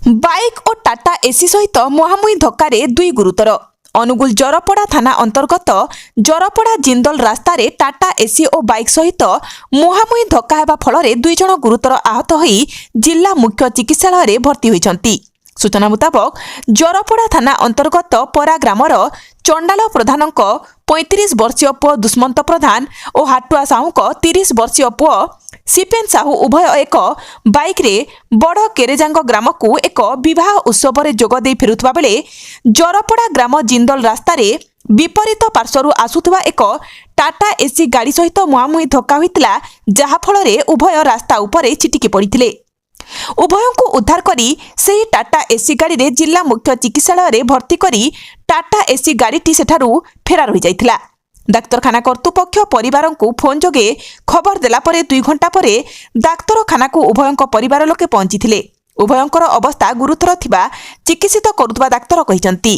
Bike और Tata AC सहित मुहांमुही धक्कारे दुई गुरुतर। अनुगुल जरपड़ा थाना अंतर्गत जरपड़ा जिंदल रास्तार टाटा एसी और बाइक सहित मुहांमुही धक्का हेबा फଳରେ दुई जण गुरुतर आहत होई जिला मुख्य चिकित्सालय भर्ती होइछन्ति। सूचना मुताबक जरपड़ा थाना अंतर्गत परा ग्रामर चंडाल प्रधानक 35 वर्षीय पुओ दुष्मंत प्रधान और हाटुआ साहूक 30 वर्षीय पुओ सिपेन साहू उभय एक बाइक रे बड़ केरेजांग ग्राम को एक विवाह उत्सव रे जोग दे फेरुथबा बेले जरपड़ा ग्राम जिंदल रास्तार विपरीत पार्श्वरु आसुथबा एक टाटा एसी गाड़ी सहित मुहांमुही धक्का होइतिला, जहा फଳରେ उभय रास्ता उपरे चिटिकी पड़िथिले। उभयों को उद्धार करी सेही टाटा एसी गाड़ी रे जिला मुख्य चिकित्सालय भर्ती करी टाटा एसी गाड़ीटी सेठारु फेरार हो जाइथिला। डाक्तरखाना कर्तृपक्ष परिवार को फोन जोगे खबर देला परे 2 घंटा परे डाक्तरखाना को उभयों परिवार लोके पहुंची थिले। उभयों अवस्था गुरुतर थिबा चिकित्सित करुथबा डाक्तर कहिसंती।